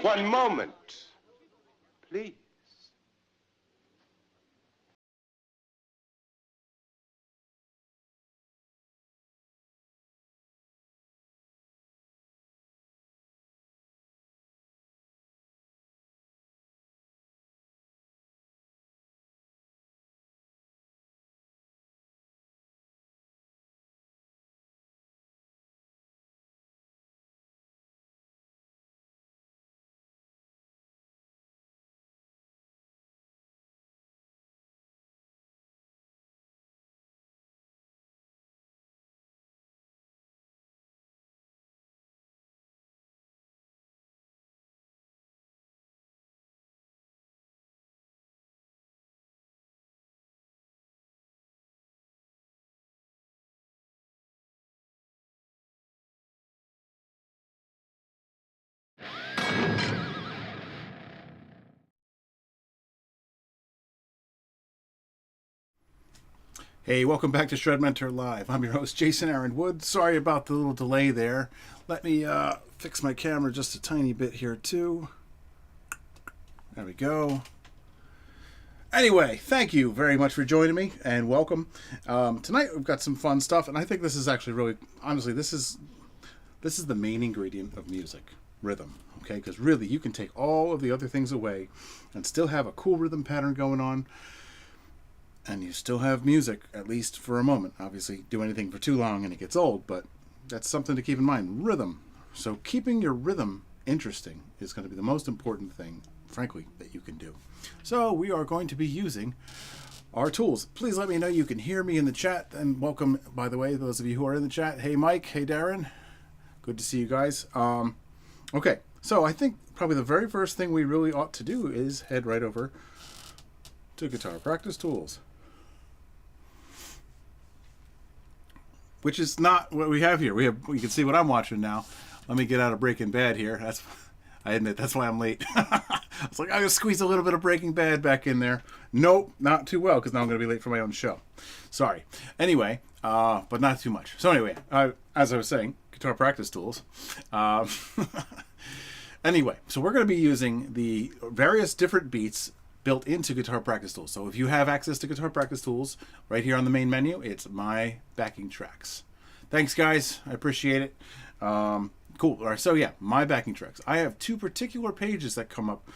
One moment, please. Hey, welcome back to ShredMentor Live. I'm your host, Jason Aaron Wood. Sorry about the little delay there. Let me fix my camera just a tiny bit here, too. There we go. Anyway, thank you very much for joining me, and welcome. Tonight we've got some fun stuff, and I think this is actually really, honestly, this is the main ingredient of music, rhythm, okay? Because really, you can take all of the other things away and still have a cool rhythm pattern going on. And you still have music, at least for a moment. Obviously, do anything for too long and it gets old, but that's something to keep in mind. Rhythm. So keeping your rhythm interesting is going to be the most important thing, frankly, that you can do. So we are going to be using our tools. Please let me know you can hear me in the chat. And welcome, by the way, those of you who are in the chat. Hey, Mike. Hey, Darren. Good to see you guys. Okay, so I think probably the very first thing we really ought to do is head right over to Guitar Practice Tools. Which is not what we have here. You can see what I'm watching now. Let me get out of Breaking Bad here. I admit that's why I'm late. I was like, I'm gonna squeeze a little bit of Breaking Bad back in there. Nope, not too well, because now I'm gonna be late for my own show. Sorry. Anyway, but not too much. So anyway, as I was saying, Guitar Practice Tools. Anyway, so we're gonna be using the various different beats built into Guitar Practice Tools. So if you have access to Guitar Practice Tools, right here on the main menu, it's My Backing Tracks. Thanks, guys. I appreciate it. Cool. All right, so yeah, My Backing Tracks. I have two particular pages that come up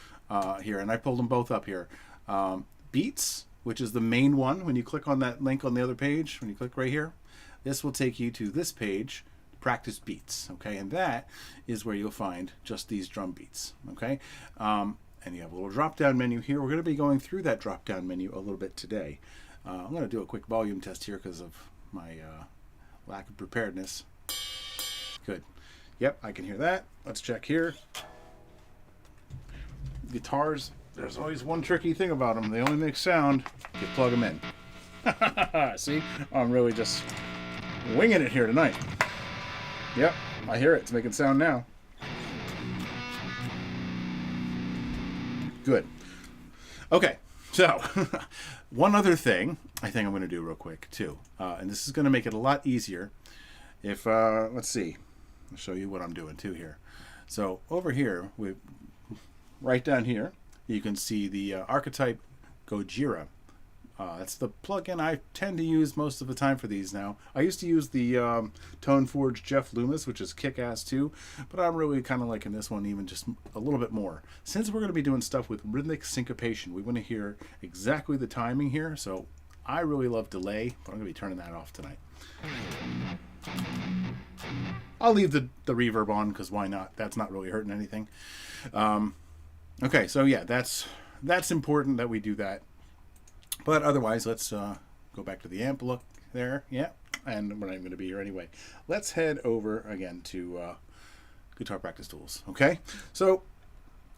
here, and I pulled them both up here. Beats, which is the main one. When you click on that link on the other page, when you click right here, this will take you to this page, Practice Beats. Okay, and that is where you'll find just these drum beats. Okay. And you have a little drop-down menu here. We're going to be going through that drop-down menu a little bit today. I'm going to do a quick volume test here because of my lack of preparedness. Good. Yep, I can hear that. Let's check here. Guitars, there's always one tricky thing about them. They only make sound if you plug them in. See? I'm really just winging it here tonight. Yep, I hear it. It's making sound now. Good. Okay, so one other thing I think I'm going to do real quick too, and this is going to make it a lot easier if, let's see, I'll show you what I'm doing too here. So over here, right down here, you can see the Archetype Gojira. That's the plugin I tend to use most of the time for these now. I used to use the ToneForge Jeff Loomis, which is kick-ass too, but I'm really kind of liking this one even just a little bit more. Since we're going to be doing stuff with Rhythmic Syncopation, we want to hear exactly the timing here, so I really love delay, but I'm going to be turning that off tonight. I'll leave the reverb on, because why not? That's not really hurting anything. Okay, so yeah, that's important that we do that. But otherwise, let's go back to the amp look there. Yeah, and we're not even going to be here anyway. Let's head over again to Guitar Practice Tools. Okay, so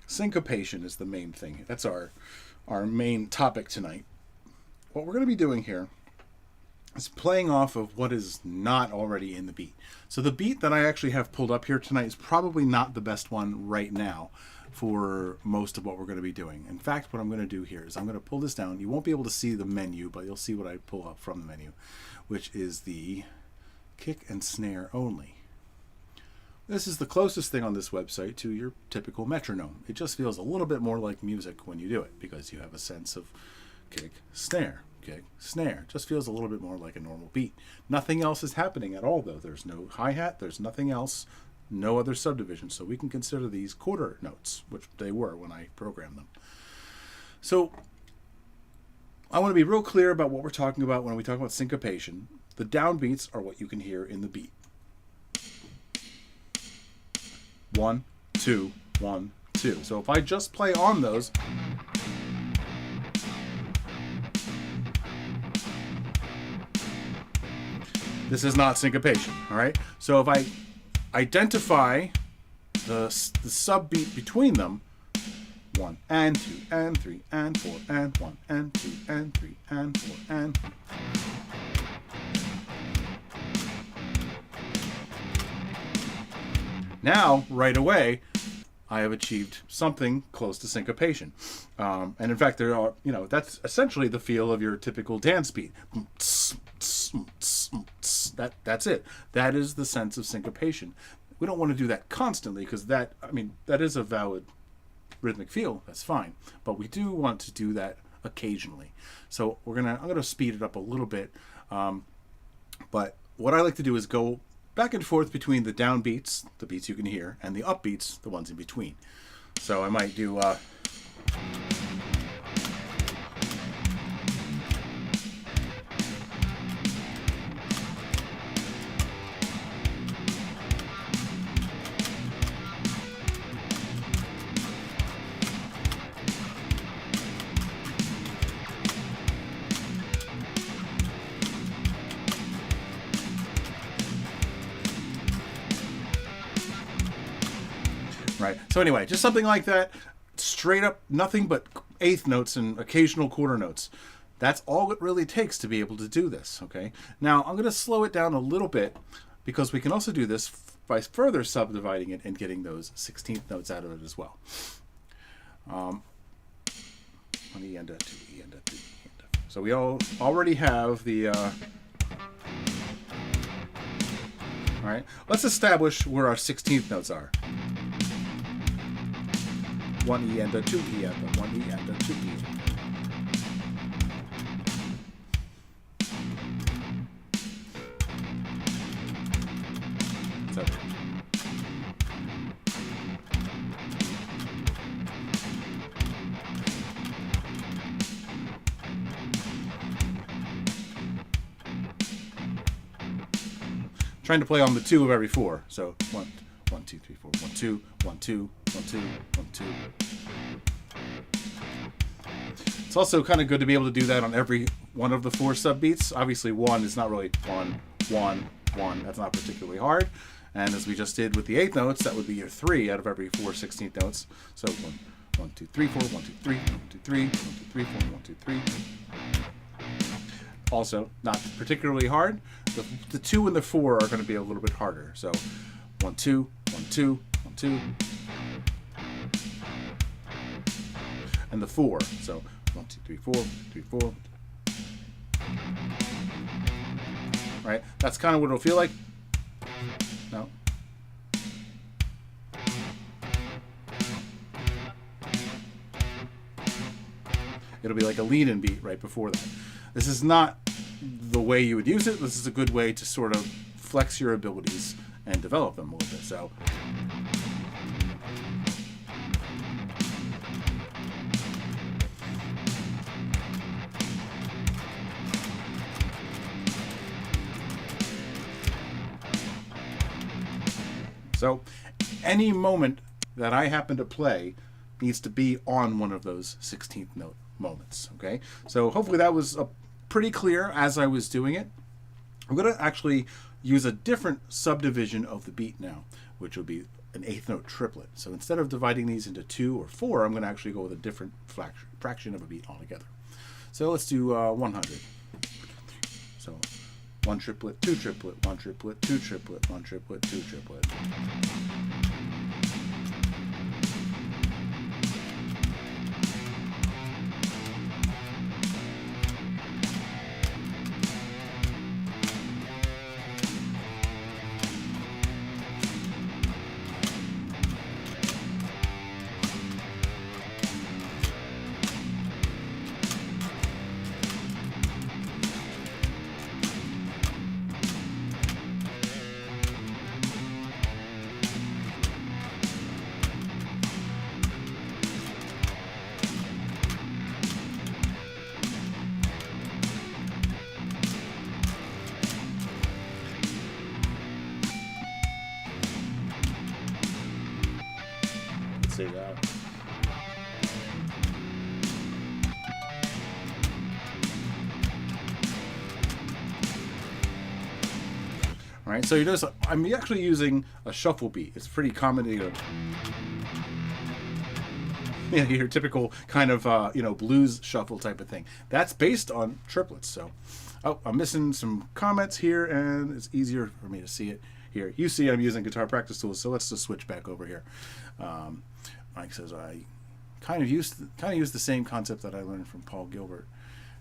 syncopation is the main thing. That's our main topic tonight. What we're going to be doing here is playing off of what is not already in the beat. So the beat that I actually have pulled up here tonight is probably not the best one right now for most of what we're going to be doing. In fact, what I'm going to do here is I'm going to pull this down. You won't be able to see the menu, but you'll see what I pull up from the menu, which is the kick and snare only. This is the closest thing on this website to your typical metronome. It just feels a little bit more like music when you do it because you have a sense of kick, snare, kick, snare. It just feels a little bit more like a normal beat. Nothing else is happening at all though. There's no hi-hat, there's nothing else, no other subdivision. So we can consider these quarter notes, which they were when I programmed them. So I want to be real clear about what we're talking about when we talk about syncopation. The downbeats are what you can hear in the beat. 1, 2, 1, 2. So if I just play on those, this is not syncopation, all right? So if I identify the subbeat between them, 1 and 2 and 3 and 4 and 1 and 2 and 3 and 4 and now, right away, I have achieved something close to syncopation. And in fact, there are, that's essentially the feel of your typical dance beat. That's it. That is the sense of syncopation. We don't want to do that constantly because that is a valid rhythmic feel. That's fine. But we do want to do that occasionally. So I'm gonna speed it up a little bit. But what I like to do is go back and forth between the downbeats, the beats you can hear, and the upbeats, the ones in between. So I might do right. So anyway, just something like that, straight up, nothing but eighth notes and occasional quarter notes. That's all it really takes to be able to do this, okay? Now, I'm going to slow it down a little bit because we can also do this by further subdividing it and getting those 16th notes out of it as well. One E and a 2 E and a 2 E and a. So we already have the... all right, let's establish where our 16th notes are. 1 E and a 2 E and a 1 E and a 2 E. So. Trying to play on the 2 of every 4. So 1, 2, 3, 4, 1, 2, 1, 2, 1, 2, 1, 2. It's also kind of good to be able to do that on every one of the 4 subbeats. Obviously 1 is not really 1, 1, 1. That's not particularly hard. And as we just did with the 8th notes, that would be your 3 out of every 4 16th notes. So 1, 1, 2, 3, 4, 1, 2, 3, 1, 2, 3, 1, 2, 3, 4, 1, 2, 3. Also, not particularly hard. The 2 and the 4 are going to be a little bit harder. So 1, 2, 1, 2, 1, 2. And the 4. So 1, 2, 3, 4, 3, 4. Right? That's kind of what it'll feel like. No. It'll be like a lead-in beat right before that. This is not the way you would use it. This is a good way to sort of flex your abilities and develop them a little bit. So any moment that I happen to play needs to be on one of those 16th note moments. Okay, so hopefully that was pretty clear as I was doing it. I'm going to actually use a different subdivision of the beat now, which will be an 8th note triplet. So instead of dividing these into 2 or 4, I'm going to actually go with a different fraction of a beat altogether. So let's do 100. So 1 triplet, 2 triplet, 1 triplet, 2 triplet, 1 triplet, 2 triplet. right, so you notice I'm actually using a shuffle beat. It's pretty common, you know, your typical kind of you know, blues shuffle type of thing. That's based on triplets. So, oh, I'm missing some comments here, and it's easier for me to see it here. You see, I'm using Guitar Practice Tools, so let's just switch back over here. Mike says I kind of use the same concept that I learned from Paul Gilbert.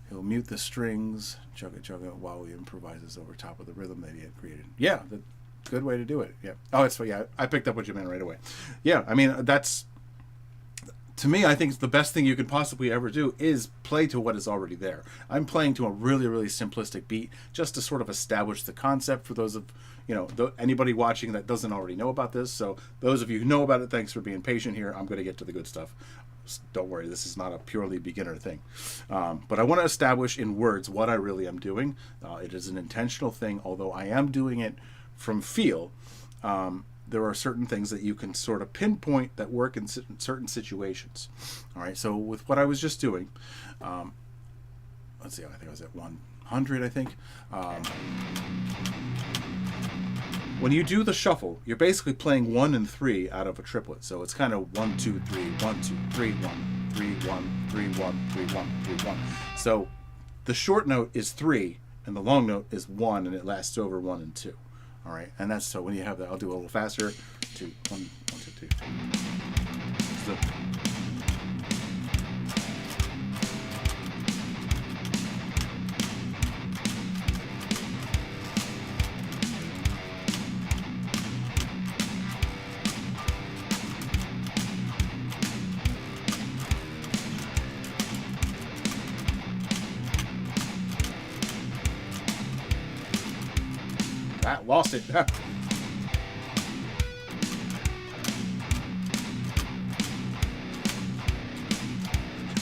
He'll mute the strings, chug it while he improvises over top of the rhythm that he had created. Yeah, the good way to do it. Yeah. Oh, it's yeah. I picked up what you meant right away. Yeah, I mean, that's, to me, I think the best thing you could possibly ever do is play to what is already there. I'm playing to a really, really simplistic beat just to sort of establish the concept for those of, you know, anybody watching that doesn't already know about this. So those of you who know about it, thanks for being patient here. I'm going to get to the good stuff. Don't worry, this is not a purely beginner thing. But I want to establish in words what I really am doing. It is an intentional thing, although I am doing it from feel. There are certain things that you can sort of pinpoint that work in certain situations. All right, so with what I was just doing, let's see, I think I was at 100, I think. When you do the shuffle, you're basically playing 1 and 3 out of a triplet. So it's kind of 1, 2, 3, 1, 2, 3, 1, 3, 1, 3, 1, 3, 1, 3, 1. So the short note is 3, and the long note is 1, and it lasts over 1 and 2. All right, and that's, so when you have that, I'll do a little faster. 2, 1, 1, 2, 3. So, lost it.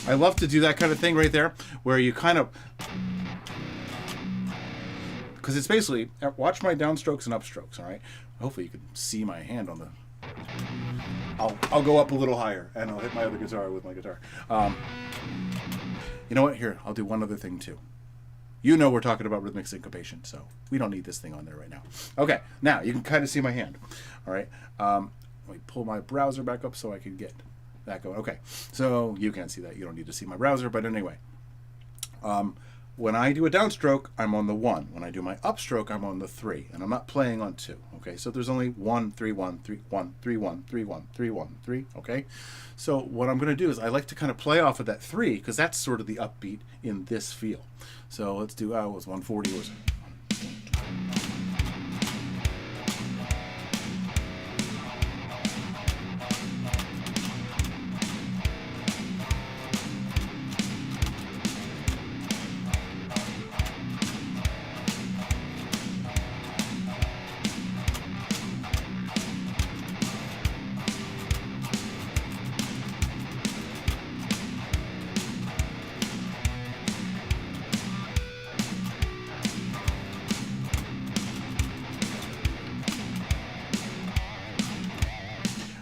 I love to do that kind of thing right there, where you kind of, because it's basically, watch my downstrokes and upstrokes, all right? Hopefully you can see my hand on the, I'll go up a little higher, and I'll hit my other guitar with my guitar. You know what? Here, I'll do one other thing too. You know we're talking about rhythmic syncopation, so we don't need this thing on there right now. Okay, now you can kind of see my hand. All right, let me pull my browser back up so I can get that going. Okay, so you can't see that. You don't need to see my browser, but anyway. When I do a downstroke, I'm on the 1. When I do my upstroke, I'm on the 3, and I'm not playing on 2. Okay, so there's only 1, 3, 1, 3, 1, 3, 1, 3, 1, 3, 1, 3. Okay, so what I'm going to do is I like to kind of play off of that 3 because that's sort of the upbeat in this feel. So let's do, it was 140, was it?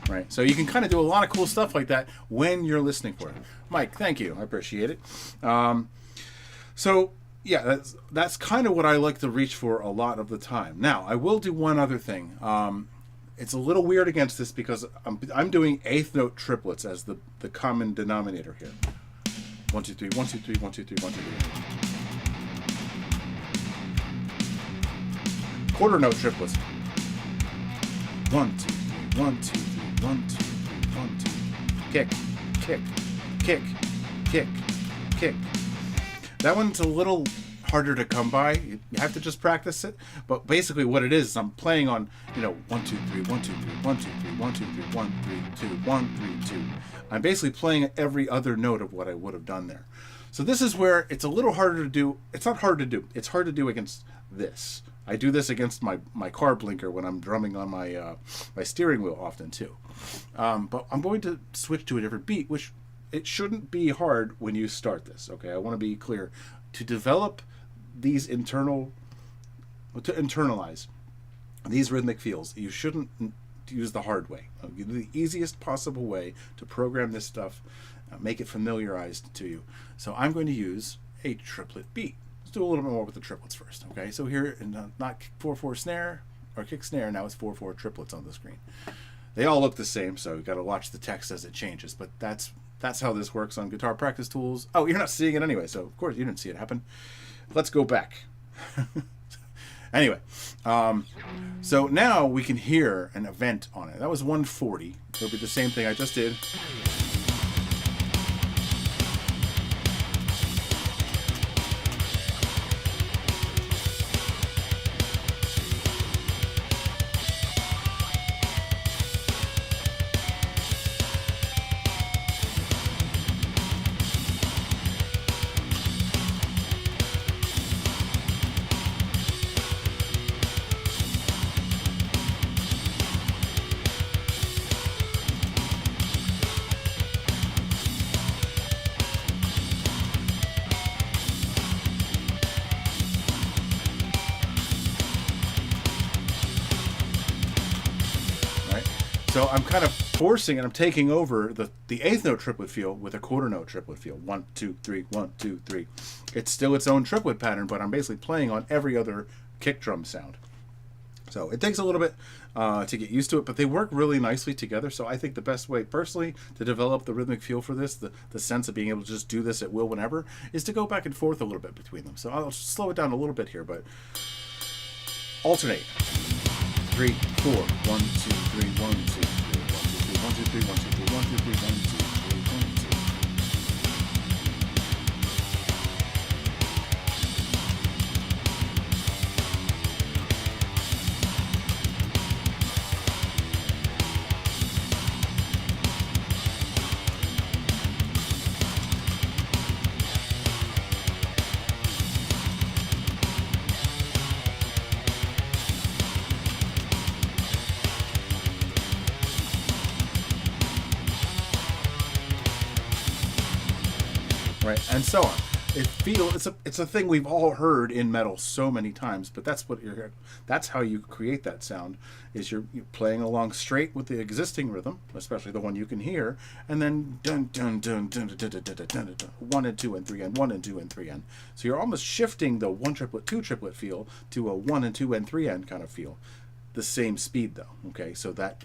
Right, so you can kind of do a lot of cool stuff like that when you're listening for it. Mike, thank you, I appreciate it. So yeah, that's kind of what I like to reach for a lot of the time. Now, I will do one other thing. It's a little weird against this because I'm doing 8th note triplets as the common denominator here. 1, 2, 3, 1, 2, 3, 1, 2, 3, 1, 2, 3. Quarter note triplets. 1, 2, 3, 1, 2, 3. 1, 2, 3, 1, 2, 3. Kick, kick, kick, kick, kick. That one's a little harder to come by. You have to just practice it. But basically what it is I'm playing on, 1, 2, 3, 1, 2, 3, 1, 2, 3, 1, 2, 3, 1, 3, 2, 1, 3, 2. I'm basically playing every other note of what I would have done there. So this is where it's a little harder to do. It's not hard to do. It's hard to do against this. I do this against my car blinker when I'm drumming on my my steering wheel often too. But I'm going to switch to a different beat, which it shouldn't be hard when you start this. Okay, I want to be clear. To develop these to internalize these rhythmic feels, you shouldn't use the hard way. The easiest possible way to program this stuff, make it familiarized to you. So I'm going to use a triplet beat. Do a little bit more with the triplets first. Okay, so here in not 4/4 snare, or kick snare. Now it's 4/4 triplets on the screen. They all look the same, so you got to watch the text as it changes. But that's how this works on Guitar Practice Tools. Oh, you're not seeing it anyway, so of course you didn't see it happen. Let's go back. Anyway, so now we can hear an event on it. That was 140. It'll be the same thing I just did. So I'm kind of forcing and I'm taking over the eighth note triplet feel with a quarter note triplet feel. 1, 2, 3, 1, 2, 3. It's still its own triplet pattern, but I'm basically playing on every other kick drum sound. So it takes a little bit to get used to it, but they work really nicely together. So I think the best way, personally, to develop the rhythmic feel for this, the sense of being able to just do this at will whenever, is to go back and forth a little bit between them. So I'll slow it down a little bit here, but alternate. 3, 4, 1, 2, 3, 1, 2, 3, 1, 2, 3, 1, 2, 3, 1, 2, 3, 1, 2, 3, 1, 2, 3, 1, 2. Right, and so on. It's a thing we've all heard in metal so many times, but that's how you create that sound. Is you're playing along straight with the existing rhythm, especially the one you can hear, and then dun dun dun dun dun dun dun dun dun dun 1 and 2 and 3 and 1 and 2 and 3 and. So you're almost shifting the 1 triplet 2 triplet feel to a 1 and 2 and 3 and kind of feel. The same speed though. Okay, so that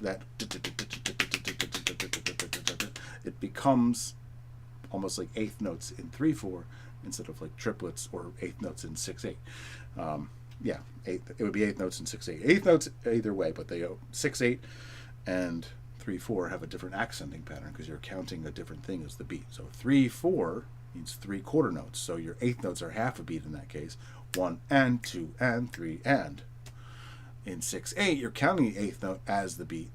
it becomes almost like eighth notes in 3/4 instead of like triplets or eighth notes in 6/8. Yeah, it would be eighth notes in 6/8. Eighth notes either way, but they 6/8 and 3/4 have a different accenting pattern because you're counting a different thing as the beat. So 3/4 means 3 quarter notes. So your eighth notes are half a beat in that case. 1 and 2 and 3 and. In 6/8, you're counting the eighth note as the beat.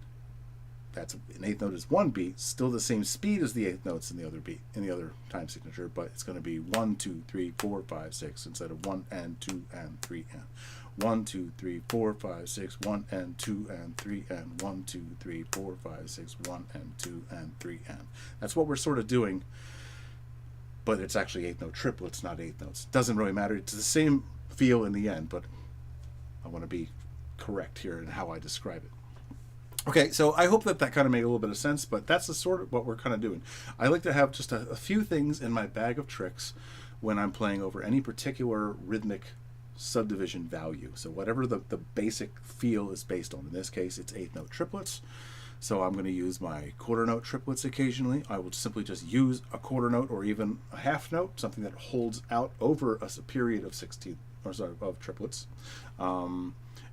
That's an eighth note is 1 beat, still the same speed as the eighth notes in the other beat, in the other time signature, but it's going to be 1, 2, 3, 4, 5, 6 instead of 1 and 2 and 3 and 1, 2, 3, 4, 5, 6, 1 and 2 and 3 and 1, 2, 3, 4, 5, 6, 1 and 2 and 3 and. That's what we're sort of doing, but it's actually eighth note triplets, not eighth notes. Doesn't really matter. It's the same feel in the end, but I want to be correct here in how I describe it. Okay, so I hope that kind of made a little bit of sense, but that's the sort of what we're kind of doing. I like to have just a few things in my bag of tricks when I'm playing over any particular rhythmic subdivision value. So whatever the basic feel is based on. In this case, it's eighth note triplets. So I'm going to use my quarter note triplets occasionally. I will simply just use a quarter note or even a half note, something that holds out over a period of 16 or sorry, of triplets.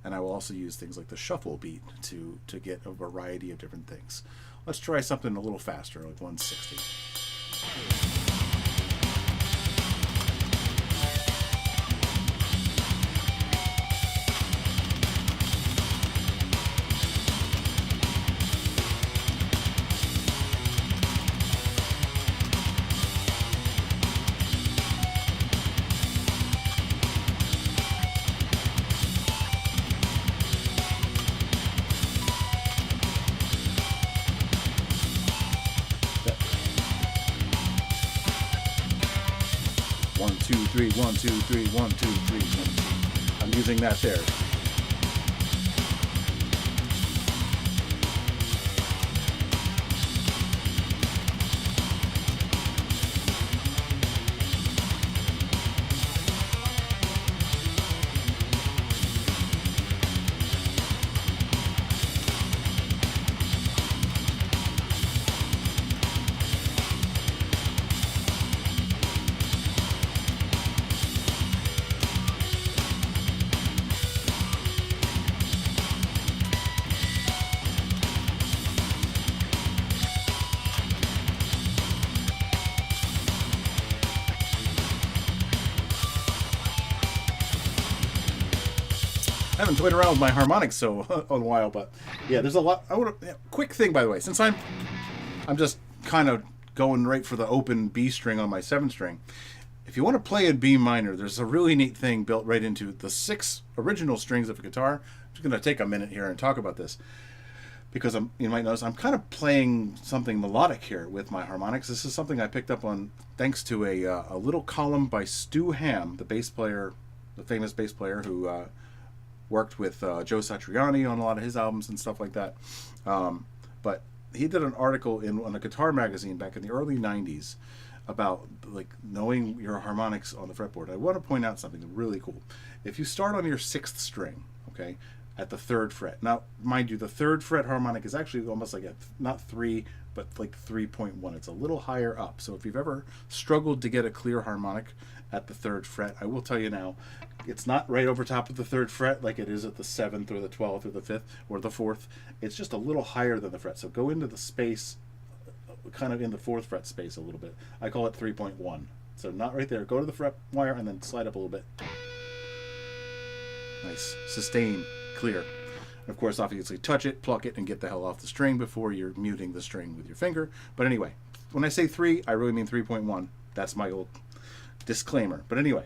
And I will also use things like the shuffle beat to get a variety of different things. Let's try something a little faster, like 160. One, two, three, 1, 2, 3, 1, 2, 3, 1, 2. I'm using that there. haven't toyed around with my harmonics so in a while, but yeah, there's a lot. Quick thing, by the way, since I'm just kind of going right for the open B string on my 7 string. If you want to play in B minor, there's a really neat thing built right into the 6 original strings of a guitar. I'm just going to take a minute here and talk about this, because you might notice I'm kind of playing something melodic here with my harmonics. This is something I picked up on thanks to a little column by Stu Hamm, the bass player, the famous bass player who worked with Joe Satriani on a lot of his albums and stuff like that. But he did an article on a guitar magazine back in the early 90s about like knowing your harmonics on the fretboard. I want to point out something really cool. If you start on your 6th string, okay, at the 3rd fret. Now, mind you, the 3rd fret harmonic is actually almost like not 3, but like 3.1. It's a little higher up. So if you've ever struggled to get a clear harmonic at the 3rd fret, I will tell you now, it's not right over top of the 3rd fret like it is at the 7th or the 12th or the 5th or the 4th. It's just a little higher than the fret. So go into the space, kind of in the 4th fret space a little bit. I call it 3.1. So not right there. Go to the fret wire and then slide up a little bit. Nice. Sustain. Clear. And of course, obviously, touch it, pluck it, and get the hell off the string before you're muting the string with your finger. But anyway, when I say 3, I really mean 3.1. That's my old disclaimer. But anyway,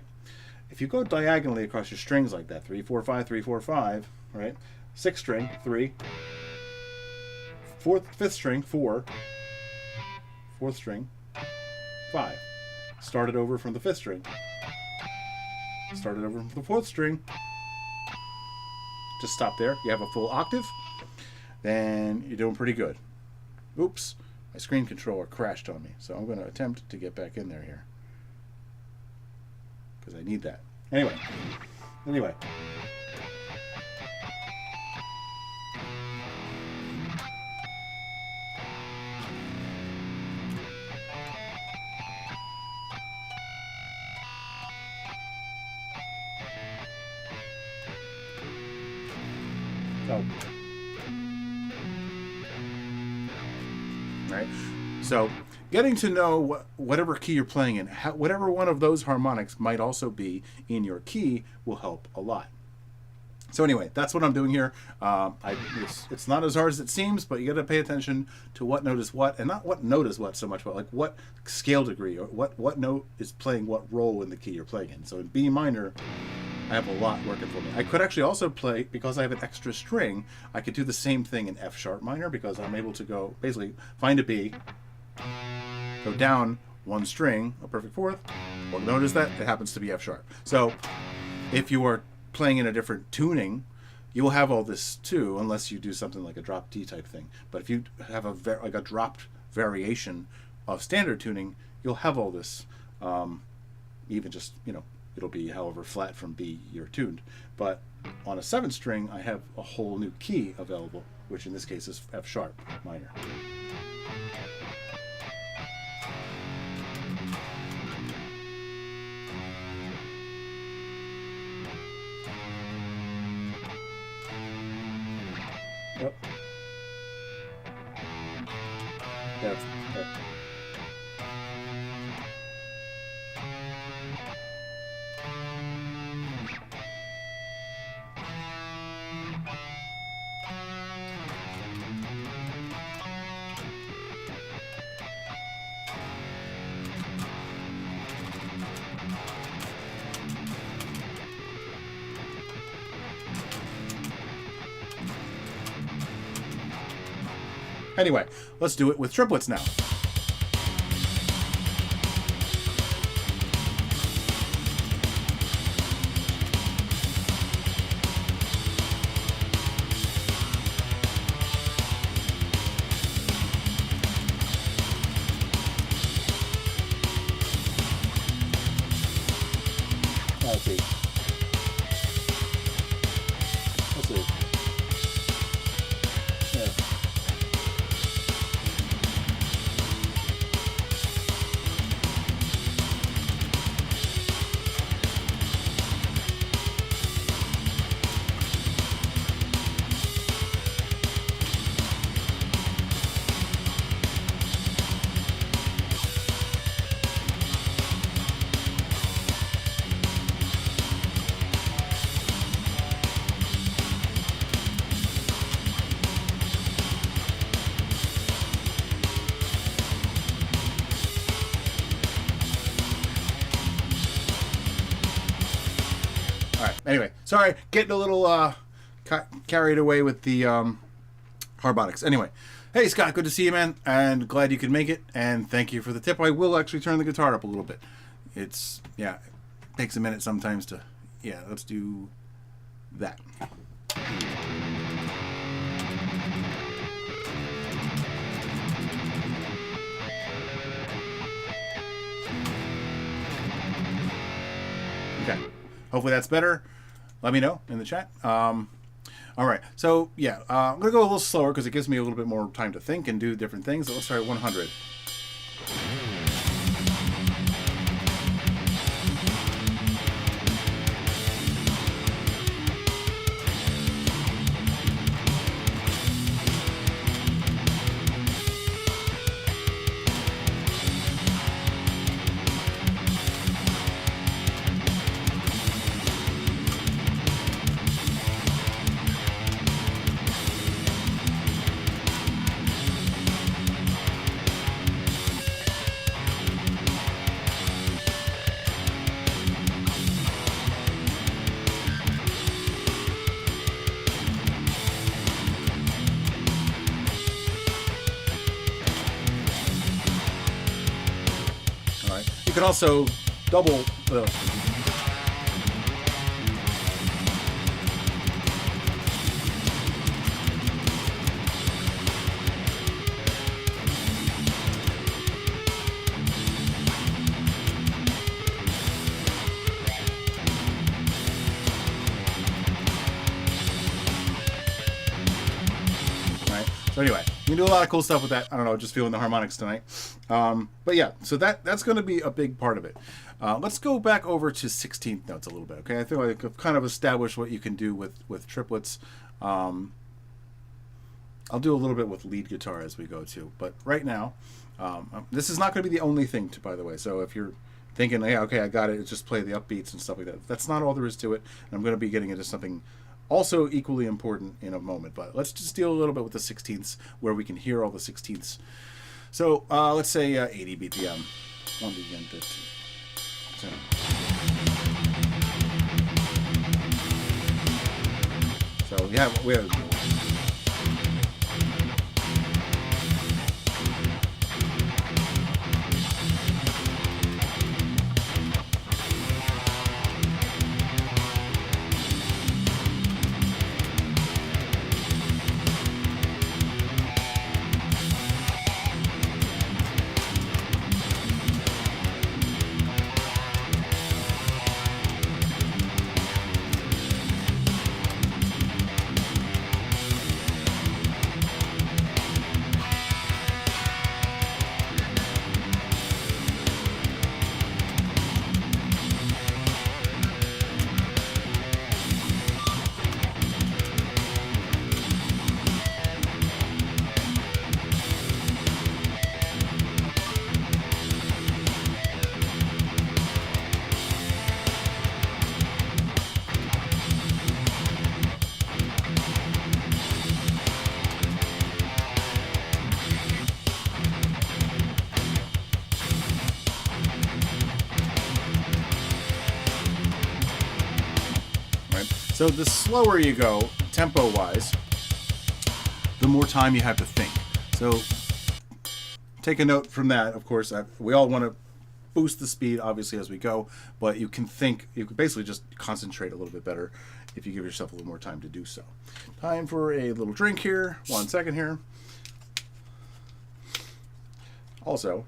if you go diagonally across your strings like that, 3, 4, 5, 3, 4, 5, right? 6th string, 3. 5th string, 4. 4th string, 5. Start it over from the 5th string. Start it over from the 4th string. Just stop there. You have a full octave. Then you're doing pretty good. Oops. My screen controller crashed on me. So I'm going to attempt to get back in there here, because I need that. Anyway. Right? So getting to know whatever key you're playing in, whatever one of those harmonics might also be in your key, will help a lot. So anyway, that's what I'm doing here. It's not as hard as it seems, but you got to pay attention to what note is what, and not what note is what so much, but like what scale degree, or what note is playing what role in the key you're playing in. So in B minor, I have a lot working for me. I could actually also play, because I have an extra string, I could do the same thing in F sharp minor, because I'm able to go, basically, find a B, go down 1 string, a perfect 4th. What note is that? It happens to be F sharp. So if you are playing in a different tuning, you will have all this too, unless you do something like a drop D type thing. But if you have like a dropped variation of standard tuning, you'll have all this, even just, it'll be however flat from B you're tuned. But on a 7th string, I have a whole new key available, which in this case is F sharp minor. Yep. That's that. Anyway, let's do it with triplets now. Let's see. There. right. Anyway, sorry, getting a little carried away with the harmonics. Anyway, hey Scott, good to see you, man, and glad you could make it. And thank you for the tip. I will actually turn the guitar up a little bit. It's it takes a minute sometimes to. Yeah, let's do that. Okay, hopefully that's better. Let me know in the chat. All right, so yeah, I'm gonna go a little slower because it gives me a little bit more time to think and do different things. So let's start at 100. You can also double the. So anyway, you can do a lot of cool stuff with that. I don't know, just feeling the harmonics tonight. But yeah, so that's going to be a big part of it. Let's go back over to 16th notes a little bit, okay? I feel like I've kind of established what you can do with triplets. I'll do a little bit with lead guitar as we go too. But right now, this is not going to be the only thing, by the way. So if you're thinking, yeah, okay, I got it, it's just play the upbeats and stuff like that. That's not all there is to it. And I'm going to be getting into something also equally important in a moment, but let's just deal a little bit with the 16ths where we can hear all the 16ths. So let's say 80 BPM. 1 begin 15. So we have So the slower you go, tempo-wise, the more time you have to think. So take a note from that, of course. We all want to boost the speed, obviously, as we go, but you can basically just concentrate a little bit better if you give yourself a little more time to do so. Time for a little drink here. 1 second here. Also,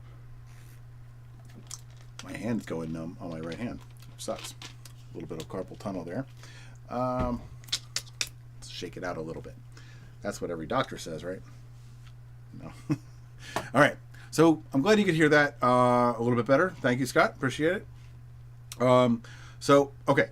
my hand's going numb on my right hand. Sucks. A little bit of carpal tunnel there. Let's shake it out a little bit. That's what every doctor says, right? No. All right. So I'm glad you could hear that a little bit better. Thank you, Scott. Appreciate it. So, okay.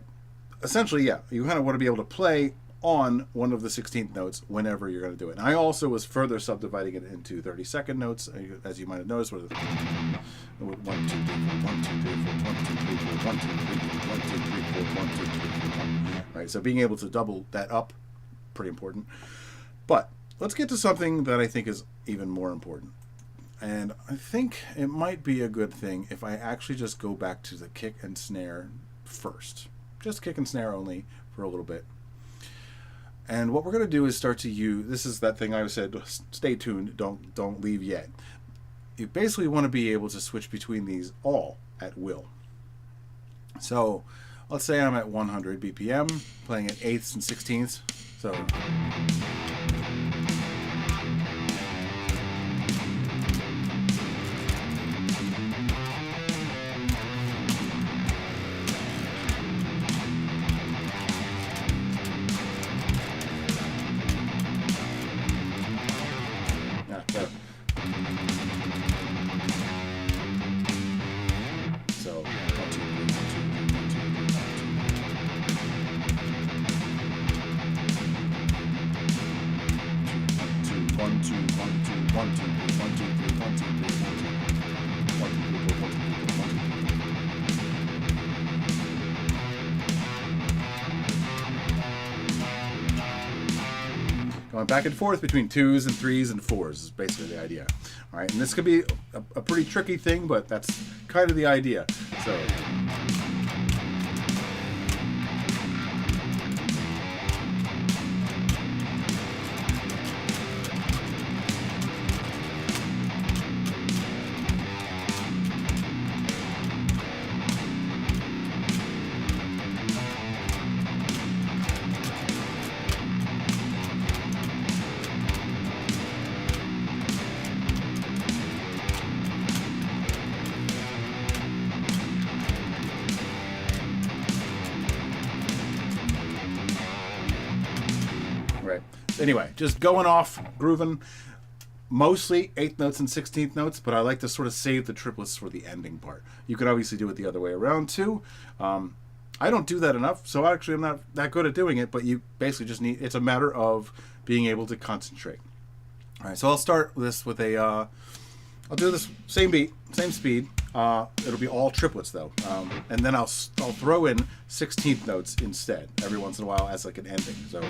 Essentially, yeah, you kind of want to be able to play on one of the 16th notes whenever you're going to do it. And I also was further subdividing it into 30-second notes, as you might have noticed. 1, 2, 3, 4, 1, 2, 3, 4, 1, 2, 3, 4, 1, 2, 3, 4, 1, 2, 3, 4, 1, 2, 3, 4, 1, 2, 3, 4, 1. Right, so being able to double that up, pretty important. But let's get to something that I think is even more important. And I think it might be a good thing if I actually just go back to the kick and snare first. just kick and snare only for a little bit. And what we're going to do is start to use, this is that thing I said, stay tuned, don't leave yet. You basically want to be able to switch between these all at will. So let's say I'm at 100 BPM, playing at 8ths and 16ths. So going back and forth between 2s and 3s and 4s is basically the idea. All right, and this could be a pretty tricky thing, but that's kind of the idea. So. Anyway, just going off, grooving, mostly 8th notes and 16th notes, but I like to sort of save the triplets for the ending part. You could obviously do it the other way around too. I don't do that enough, so actually I'm not that good at doing it, but you basically just need, it's a matter of being able to concentrate. All right, so I'll start this with a, I'll do this same beat, same speed. It'll be all triplets though, and then I'll throw in 16th notes instead every once in a while as like an ending. So.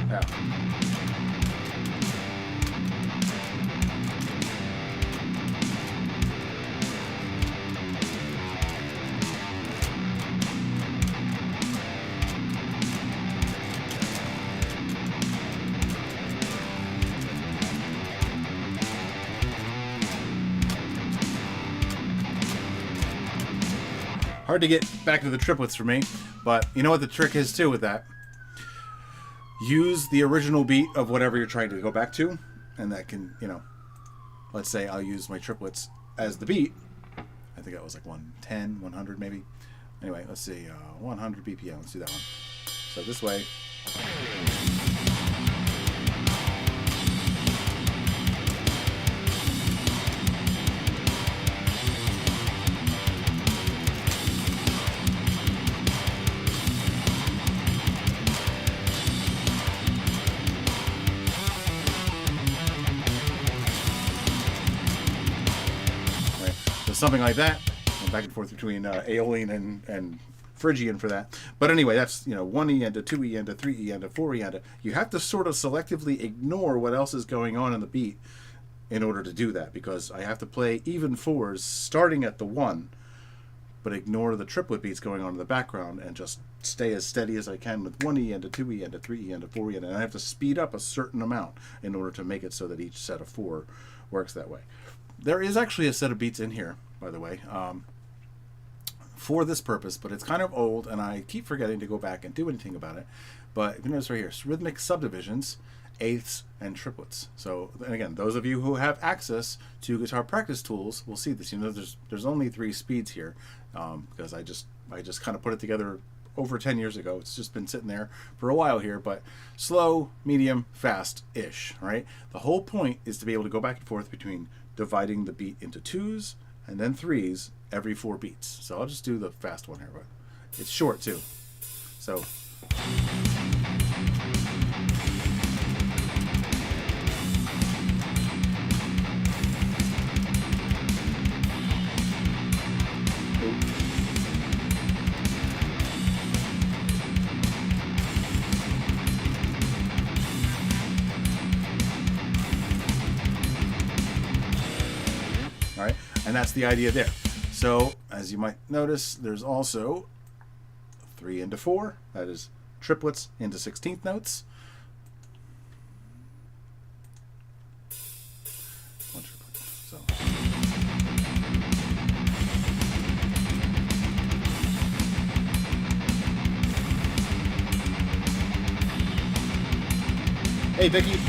Yeah. Hard to get back to the triplets for me, but you know what the trick is too with that? Use the original beat of whatever you're trying to go back to, and that can, you know, let's say I'll use my triplets as the beat. I think that was like 110, 100 maybe. Anyway, let's see, 100 BPM, let's do that one. So this way. Something like that. I'm back and forth between Aeolian and Phrygian for that. But anyway, that's, you know, 1E and a 2E and a 3E and a 4E and a... You have to sort of selectively ignore what else is going on in the beat in order to do that, because I have to play even 4s starting at the 1, but ignore the triplet beats going on in the background and just stay as steady as I can with 1E and a 2E and a 3E and a 4E, and I have to speed up a certain amount in order to make it so that each set of 4 works that way. There is actually a set of beats in here, by the way, for this purpose, but it's kind of old and I keep forgetting to go back and do anything about it. But you notice right here, rhythmic subdivisions, 8ths, and triplets. So, and again, those of you who have access to guitar practice tools will see this. You know, there's only 3 speeds here, because I just kind of put it together over 10 years ago. It's just been sitting there for a while here, but slow, medium, fast-ish, right? The whole point is to be able to go back and forth between dividing the beat into 2s and then 3s every 4 beats. So I'll just do the fast one here, but it's short too. So. that's the idea there. So as you might notice, there's also 3 into 4. That is triplets into 16th notes. One triplet. So. Hey, Vicky.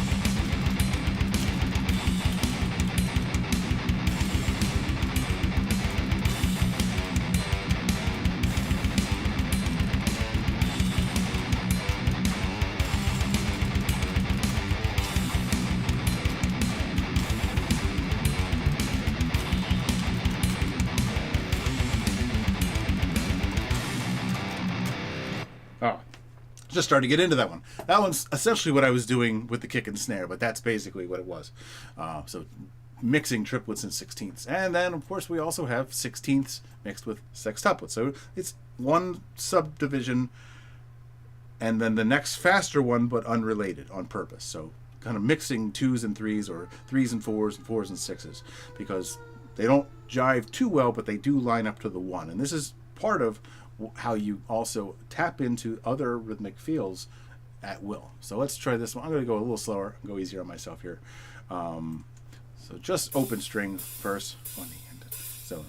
Oh, just starting to get into that one. That one's essentially what I was doing with the kick and snare, but that's basically what it was. So mixing triplets and sixteenths. And then, of course, we also have sixteenths mixed with sextuplets. So it's one subdivision and then the next faster one, but unrelated on purpose. So kind of mixing 2s and 3s, or 3s and 4s and 4s and 6s, because they don't jive too well, but they do line up to the 1. And this is part of how you also tap into other rhythmic feels at will. So let's try this one. I'm going to go a little slower, go easier on myself here. So just open string first. So.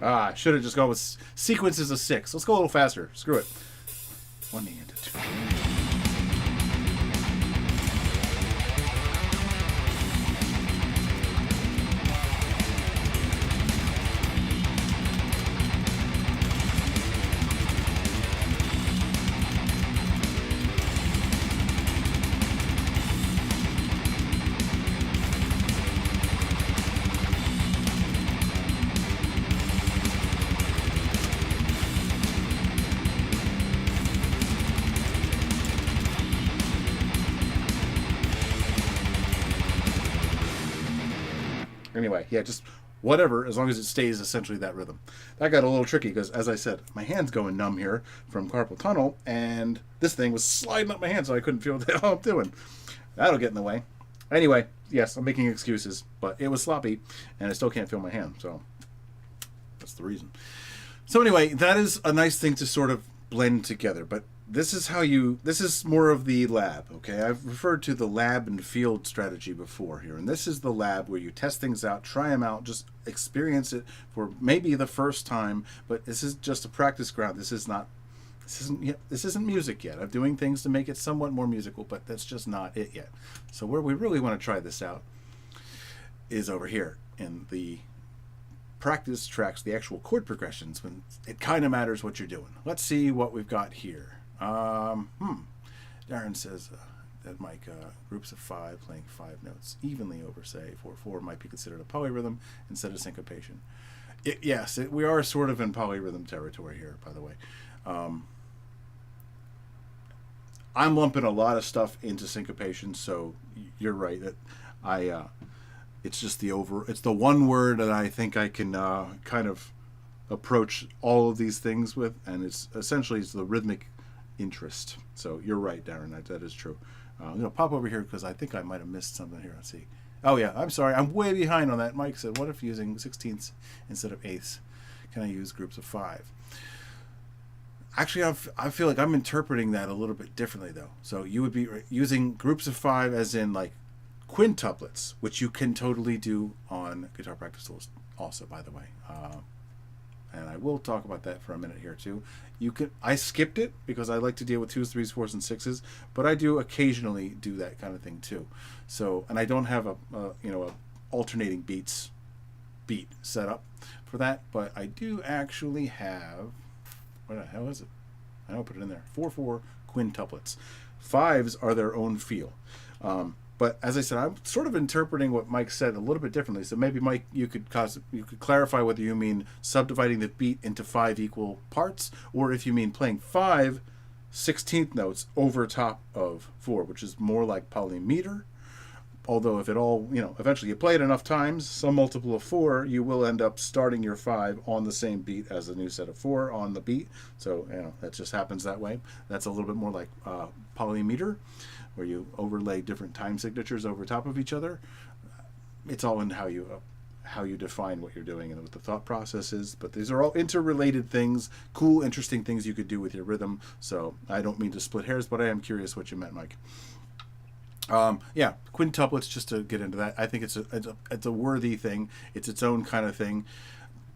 I should have just gone with sequences of 6. Let's go a little faster. Screw it. 1 into 2. Anyway, yeah, just whatever, as long as it stays essentially that rhythm. That got a little tricky because, as I said, my hand's going numb here from carpal tunnel, and this thing was sliding up my hand, so I couldn't feel what the hell I'm doing. That'll get in the way. Anyway, yes, I'm making excuses, but it was sloppy, and I still can't feel my hand, so that's the reason. So anyway, that is a nice thing to sort of blend together, but this is more of the lab, okay? I've referred to the lab and field strategy before here, and this is the lab where you test things out, try them out, just experience it for maybe the first time, but this is just a practice ground. This isn't music yet. I'm doing things to make it somewhat more musical, but that's just not it yet. So where we really want to try this out is over here in the practice tracks, the actual chord progressions, when it kind of matters what you're doing. Let's see what we've got here. Darren says that Mike, groups of 5 playing 5 notes evenly over, say, 4/4 might be considered a polyrhythm instead of syncopation. Yes, we are sort of in polyrhythm territory here, by the way. I'm lumping a lot of stuff into syncopation, so you're right that it's just it's the one word that I think I can kind of approach all of these things with, and it's essentially the rhythmic interest. So you're right, Darren, that is true. I'm going to pop over here because I think I might have missed something here. Let's see. Oh yeah, I'm sorry, I'm way behind on that. Mike said, what if using 16ths instead of 8ths? Can I use groups of 5? Actually, I feel like I'm interpreting that a little bit differently, though. So you would be using groups of 5 as in like quintuplets, which you can totally do on Guitar Practice Tools also, by the way. And I will talk about that for a minute here too. I skipped it because I like to deal with 2s, 3s, 4s, and 6s, but I do occasionally do that kind of thing too. So, and I don't have a alternating beat set up for that, but I do actually have, what the hell is it? I don't put it in there. 4/4 quintuplets. Fives are their own feel. But as I said, I'm sort of interpreting what Mike said a little bit differently. So maybe Mike, you could clarify whether you mean subdividing the beat into 5 equal parts, or if you mean playing 5 16th notes over top of 4, which is more like polymeter. Although if it all, eventually you play it enough times, some multiple of 4, you will end up starting your 5 on the same beat as the new set of 4 on the beat. So, that just happens that way. That's a little bit more like polymeter, where you overlay different time signatures over top of each other. It's all in how you define what you're doing and what the thought process is. But these are all interrelated things, cool, interesting things you could do with your rhythm. So I don't mean to split hairs, but I am curious what you meant, Mike. Yeah, quintuplets, just to get into that, I think it's a worthy thing. It's its own kind of thing.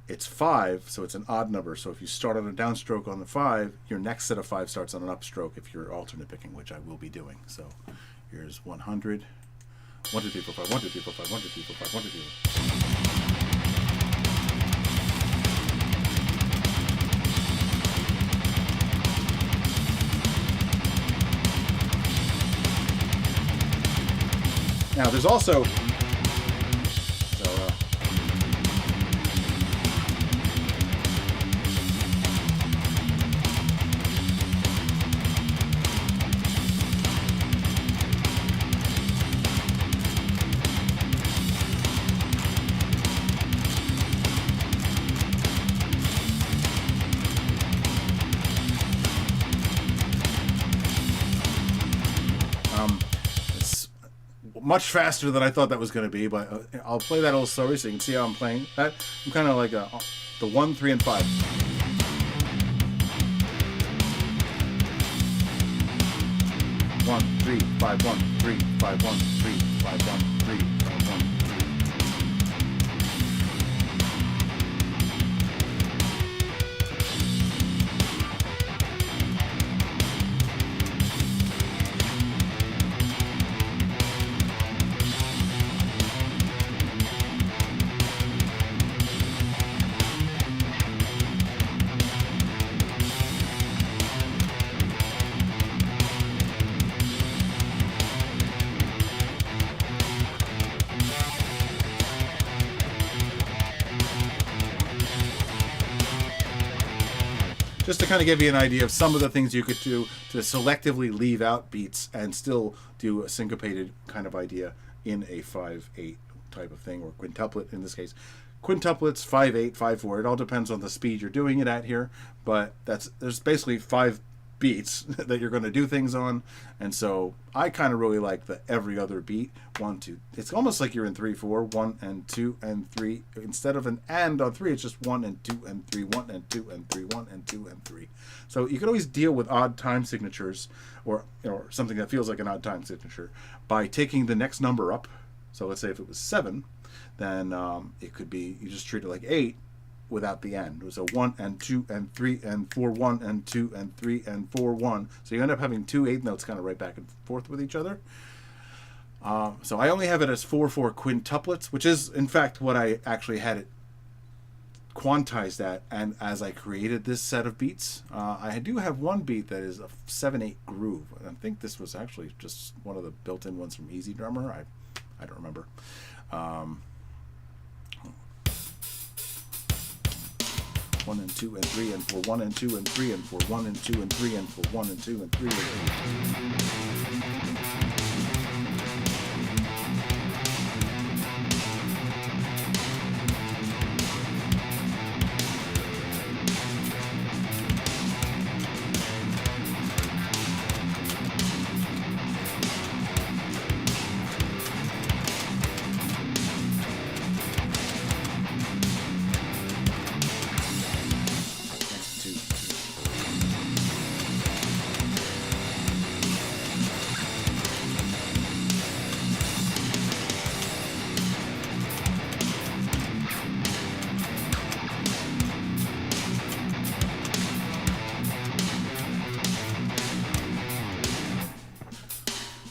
It's 5, so it's an odd number. So if you start on a downstroke on the 5, your next set of 5 starts on an upstroke if you're alternate picking, which I will be doing. So here's 100. 1, 2, 3, 4, 5, 1, 2, 3, 4, 5, 1, 2, 3, 4, 5, 1, 2, 3, 4. Now there's also, it's much faster than I thought that was going to be, but I'll play that a little slowly so you can see how I'm playing that. I'm kind of like the 1, 3, and 5. 1, 3, 5, 1, 3, 5, 1, 3, 5, 1, 3, 5, 1, 3. Just to kind of give you an idea of some of the things you could do to selectively leave out beats and still do a syncopated kind of idea in a 5/8 type of thing, or quintuplet in this case. Quintuplets, 5/8, 5/4, it all depends on the speed you're doing it at here, but there's basically 5 beats that you're going to do things on, and so I kind of really like the every other beat. 1, 2. It's almost like you're in 3/4, 1 and 2 and 3. Instead of an and on 3, it's just 1 and 2 and 3, 1 and 2 and 3, 1 and 2 and 3. So you can always deal with odd time signatures, or something that feels like an odd time signature, by taking the next number up. So let's say if it was 7, then it could be, you just treat it like 8 without the end. So 1 and 2 and 3 and 4, 1 and 2 and 3 and 4, 1. So you end up having 2 8th notes kind of right back and forth with each other. So I only have it as 4/4 quintuplets, which is in fact what I actually had it quantized at, and as I created this set of beats. I do have one beat that is a 7/8 groove. I think this was actually just one of the built-in ones from Easy Drummer. I don't remember. 1 and 2 and 3 and 4, 1 and 2 and 3 and 4, 1 and 2 and 3 and 4, 1 and 2 and 3 and 4.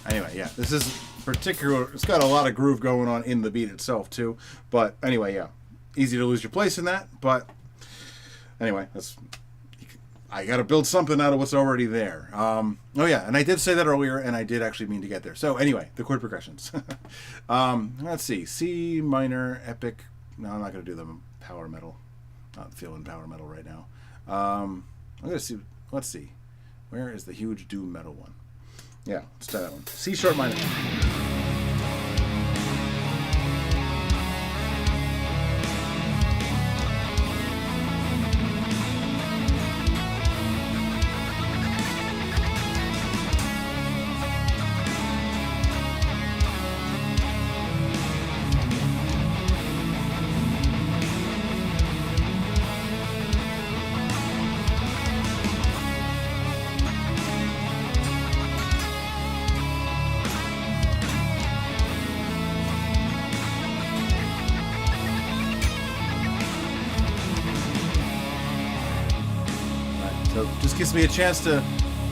Anyway, yeah, this is particular. It's got a lot of groove going on in the beat itself too. But anyway, yeah, easy to lose your place in that, but anyway, I got to build something out of what's already there. Oh yeah, and I did say that earlier, and I did actually mean to get there. So anyway, the chord progressions. Let's see, C minor, epic. No, I'm not going to do the power metal. Not feeling power metal right now. I'm going to see. Let's see, where is the huge doom metal one? Yeah, let's try that one. C sharp minor. So just gives me a chance to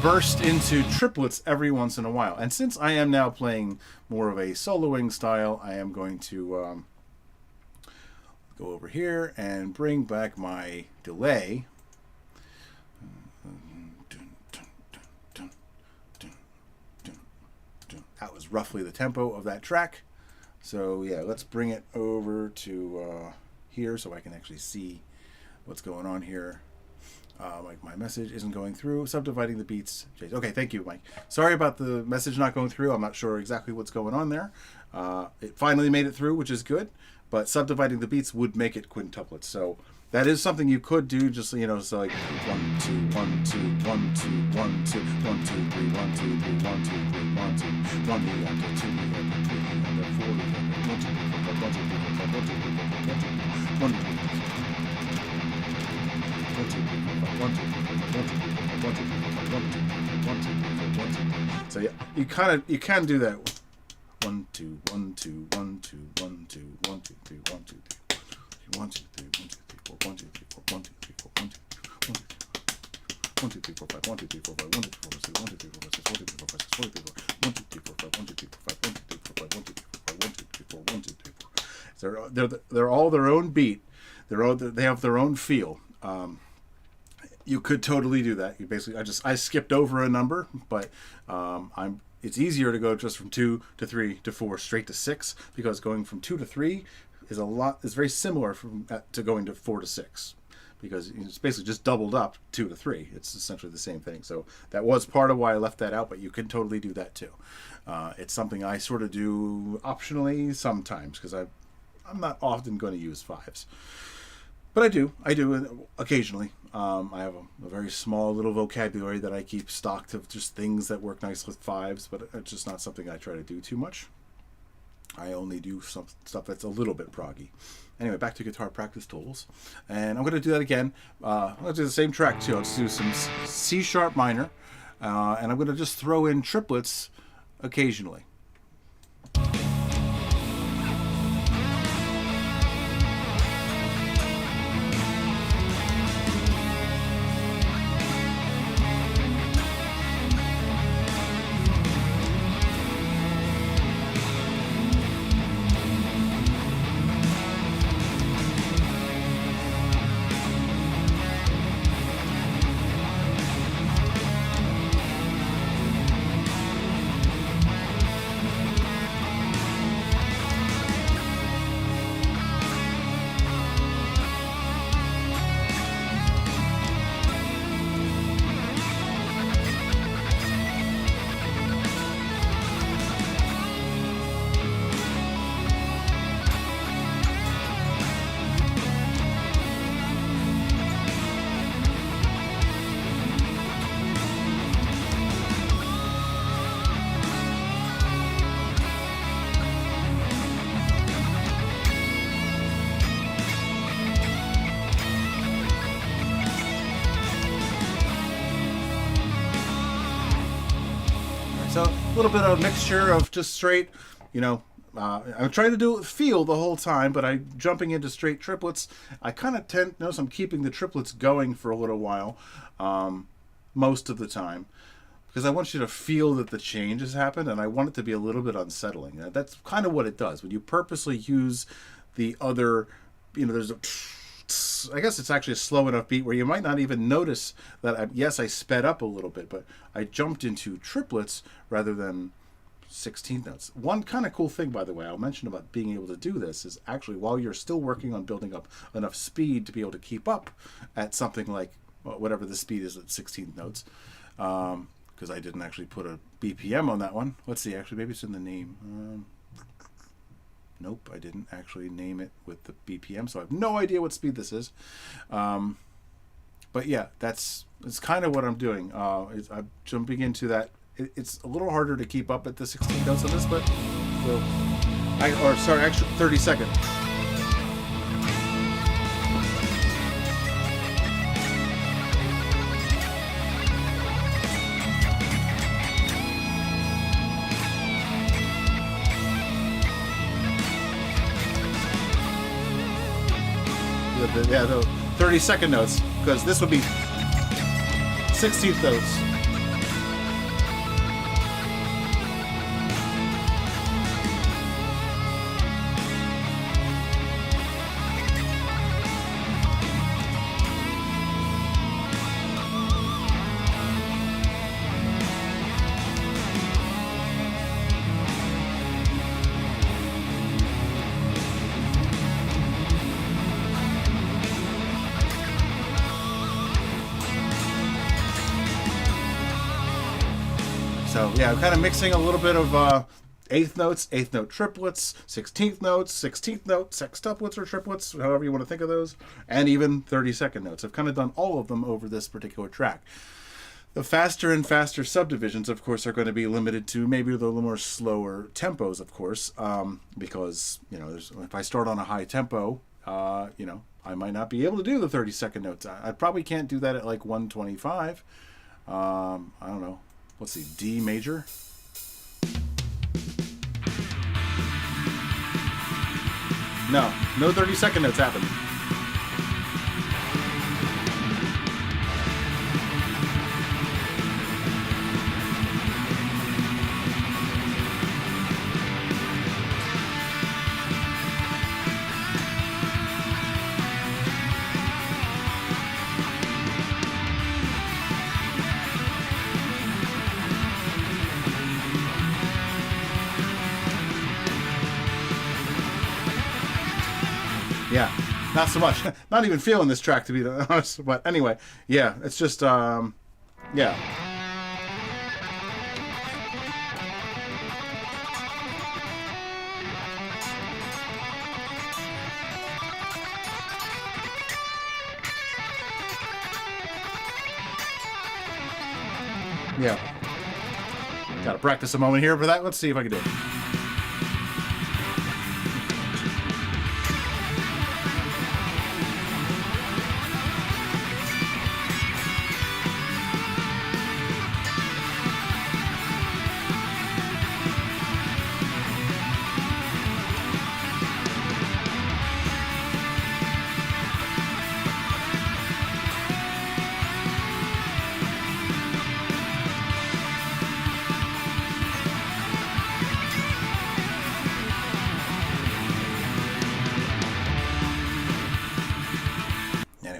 burst into triplets every once in a while. And since I am now playing more of a soloing style, I am going to go over here and bring back my delay. That was roughly the tempo of that track. So yeah, let's bring it over to here so I can actually see what's going on here. Like my message isn't going through. Subdividing the beats. Okay, thank you, Mike. Sorry about the message not going through. I'm not sure exactly what's going on there. It finally made it through, which is good. But subdividing the beats would make it quintuplets. So that is something you could do. Just so like 1 2 1 2 1 2 1 2 1 2 3 1 2 3 1 2 3 1 2 1 2 2 So yeah, you can do that. 1 2 1 2 1 2 1 2 1 2 3 1 2 3 1 2 3 1 2 3 4 1 2 3 4 1 2 3 4 1 2 1 2 3 4 5 1 2 3 4 5 1 2 3 4 6 1 2 3 4 5 6 1 2 3 4 5 6 1 2 3 4 1 2 3 4 5 1 2 3 4 5 1 2 3 4 5 1 2 3 4 5 1 2 3 4 1 2 3 4. They're all their own beat. They have their own feel. You could totally do that. You basically, I skipped over a number, but it's easier to go just from 2 to 3 to 4 straight to 6, because going from 2 to 3 is very similar to going to 4 to 6, because it's basically just doubled up 2 to 3. It's essentially the same thing. So that was part of why I left that out, but you can totally do that too. It's something I sort of do optionally sometimes, because I'm not often going to use 5s. But I do occasionally. I have a very small little vocabulary that I keep stocked of just things that work nice with 5s, but it's just not something I try to do too much. I only do some stuff that's a little bit proggy. Anyway, back to guitar practice tools. And I'm going to do that again. I'm going to do the same track too. Let's do some C sharp minor. And I'm going to just throw in triplets occasionally. So a little bit of a mixture of just straight, I'm trying to feel the whole time, but I'm jumping into straight triplets. I kind of notice I'm keeping the triplets going for a little while, most of the time, because I want you to feel that the change has happened, and I want it to be a little bit unsettling. That's kind of what it does. When you purposely use the other you know, there's a, I guess it's actually a slow enough beat where you might not even notice that, yes, I sped up a little bit, but I jumped into triplets rather than 16th notes. One kind of cool thing, by the way, I'll mention about being able to do this is actually while you're still working on building up enough speed to be able to keep up at something like whatever the speed is at 16th notes, because I didn't actually put a BPM on that one. Let's see, actually, maybe it's in the name. Nope, I didn't actually name it with the BPM, so I have no idea what speed this is. But yeah, it's kind of what I'm doing. I'm jumping into that. It's a little harder to keep up at the 16 notes on this, but actually 32nd. Yeah, the 32nd notes, because this would be 16th notes. So yeah, I'm kind of mixing a little bit of eighth notes, eighth note triplets, 16th notes, 16th note sextuplets or triplets, however you want to think of those, and even 32nd notes. I've kind of done all of them over this particular track. The faster and faster subdivisions, of course, are going to be limited to maybe the little more slower tempos, of course, because, you know, if I start on a high tempo, you know, I might not be able to do the 32nd notes. I probably can't do that at like 125. I don't know. Let's see, D major. No 32nd notes happen. Yeah, not so much. Not even feeling this track, to be honest. But anyway, yeah, it's just, yeah. Yeah. Gotta practice a moment here for that. Let's see if I can do it.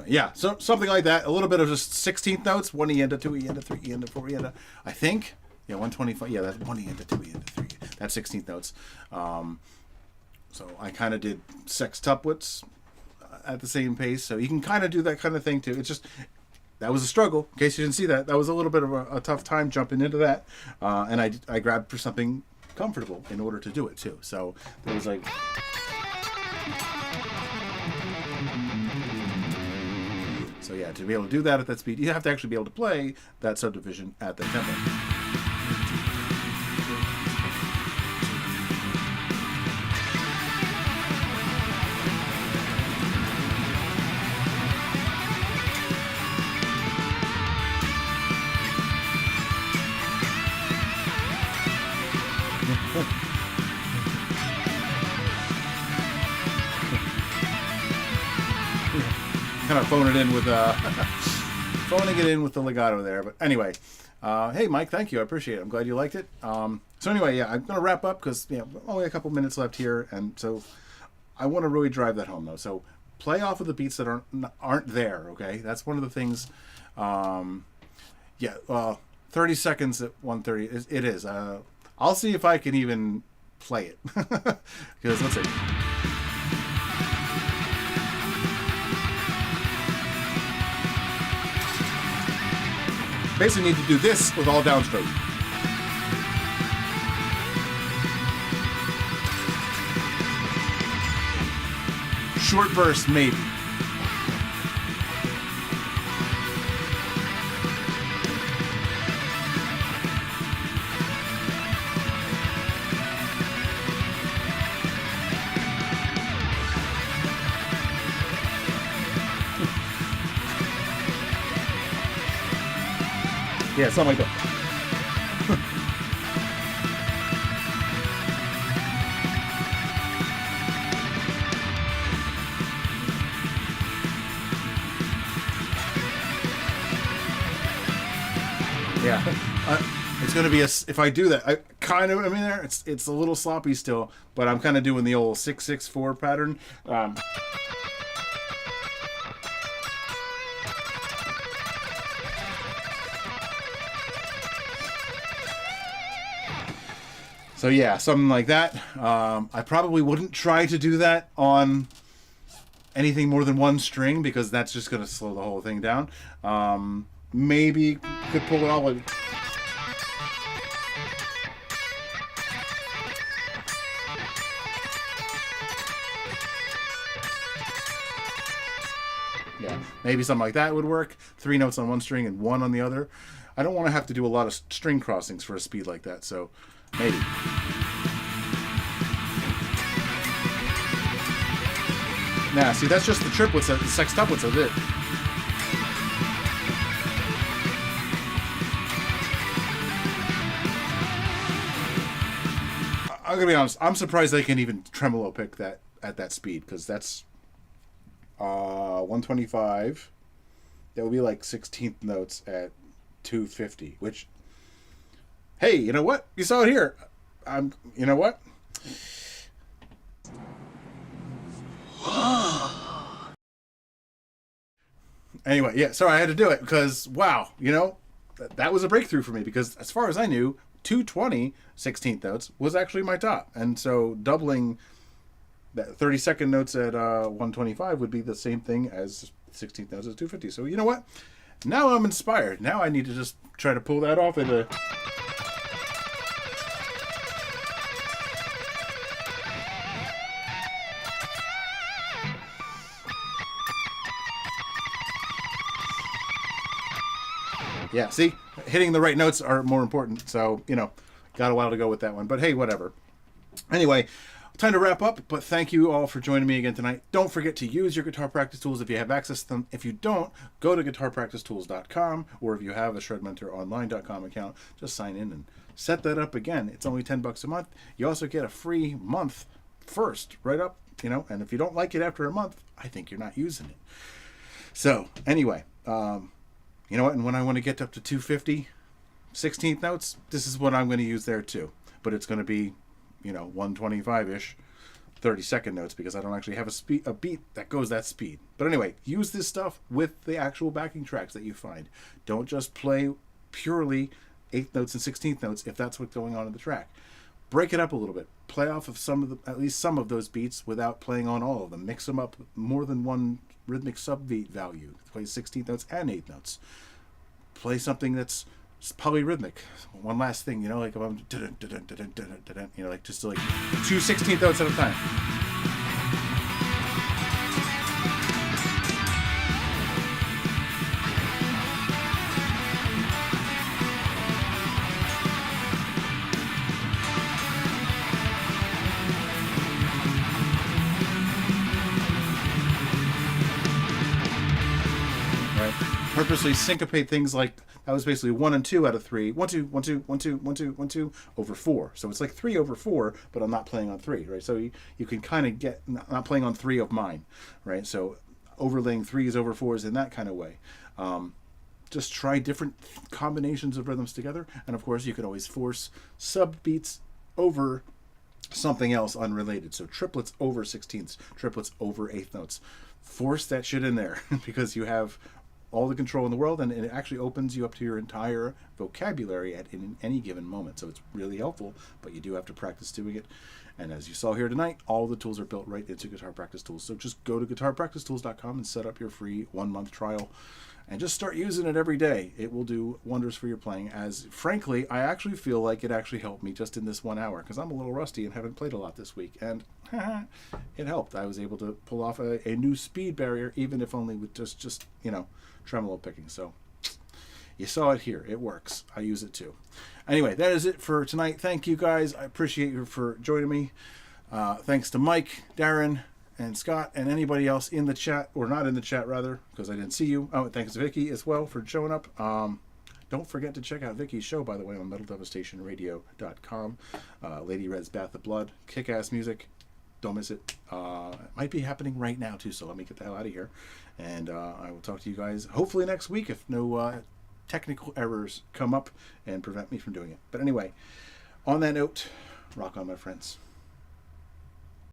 Yeah, so something like that. A little bit of just 16th notes. 1 E into 2 E into 3 E into 4 E into, I think. Yeah, 125. Yeah, that's 1 E into 2 E into 3. That's 16th notes. So I kind of did sextuplets at the same pace. So you can kind of do that kind of thing too. It's just, that was a struggle. In case you didn't see that, that was a little bit of a tough time jumping into that. And I grabbed for something comfortable in order to do it too. So it was like... So yeah, to be able to do that at that speed, you have to actually be able to play that subdivision at that tempo. Kind of phoning it in with the legato there, but anyway, hey Mike, thank you, I appreciate it. I'm glad you liked it. So anyway, yeah, I'm gonna wrap up because only a couple minutes left here, and so I want to really drive that home though. So Play off of the beats that aren't there. Okay, that's one of the things. Yeah, 30 seconds at 1:30. It is. I'll see if I can even play it. Because let's see. Basically need to do this with all downstroke. Short burst, maybe. Yeah, something like that. Yeah, it's going to be if I do that, I mean, there, it's a little sloppy still, but I'm kind of doing the old 6/6/4 pattern. So yeah, something like that. I probably wouldn't try to do that on anything more than one string because that's just going to slow the whole thing down. Maybe could pull it all. Yeah, maybe something like that would work. 3 notes on one string and 1 on the other. I don't want to have to do a lot of string crossings for a speed like that, so maybe. Now, see, that's just the triplets, the sextuplets of it. I'm gonna be honest. I'm surprised they can even tremolo pick that at that speed, because that's 125. That would be like 16th notes at 250. Which, hey, you know what? You saw it here. You know what? Anyway, yeah. Sorry, I had to do it because wow, you know, that was a breakthrough for me because as far as I knew, 220 16th notes was actually my top, and so doubling that 32nd notes at 125 would be the same thing as 16th notes at 250. So you know what? Now I'm inspired. Now I need to just try to pull that off at a. Yeah, see, hitting the right notes are more important. So, you know, got a while to go with that one. But hey, whatever. Anyway, time to wrap up. But thank you all for joining me again tonight. Don't forget to use your guitar practice tools if you have access to them. If you don't, go to guitarpracticetools.com, or if you have a ShredMentorOnline.com account, just sign in and set that up again. It's only $10 a month. You also get a free month first, right up, you know. And if you don't like it after a month, I think you're not using it. So, anyway, you know what? And when I want to get up to 250 16th notes, this is what I'm going to use there too. But it's going to be, you know, 125-ish 32nd notes because I don't actually have a beat that goes that speed. But anyway, use this stuff with the actual backing tracks that you find. Don't just play purely 8th notes and 16th notes if that's what's going on in the track. Break it up a little bit. Play off of at least some of those beats without playing on all of them. Mix them up with more than one rhythmic subbeat value. Play 16th notes and 8th notes. Play something that's polyrhythmic. One last thing, you know, like if I'm, you know, like just like 2 16th notes at a time. Purposely syncopate things like that was basically 1 and 2 out of 3. 1 2 1 2 1 2 1 2 1 2 over 4. So it's like 3 over 4, but I'm not playing on 3, right? So you can kind of get not playing on 3 of mine, right? So overlaying 3s over 4s in that kind of way. Just try different combinations of rhythms together, and of course you can always force sub beats over something else unrelated. So triplets over 16ths, triplets over 8th notes. force that shit in there because you have all the control in the world, and it actually opens you up to your entire vocabulary in any given moment. So it's really helpful, but you do have to practice doing it. And as you saw here tonight, all the tools are built right into Guitar Practice Tools. So just go to guitarpracticetools.com and set up your free 1-month trial and just start using it every day. It will do wonders for your playing, as frankly, I actually feel like it actually helped me just in this 1 hour, because I'm a little rusty and haven't played a lot this week, and it helped. I was able to pull off a new speed barrier, even if only with just you know, tremolo picking. So you saw it here. It works. I use it too. Anyway, that is it for tonight. Thank you guys. I appreciate you for joining me. Thanks to Mike, Darren, and Scott, and anybody else in the chat, or not in the chat rather, because I didn't see you. Oh, thanks to Vicky as well for showing up. Don't forget to check out Vicky's show, by the way, on MetalDevastationRadio.com. Lady Red's Bath of Blood. Kick-ass music. Don't miss it. It might be happening right now too, so let me get the hell out of here. And I will talk to you guys hopefully next week if no technical errors come up and prevent me from doing it. But anyway, on that note, rock on, my friends.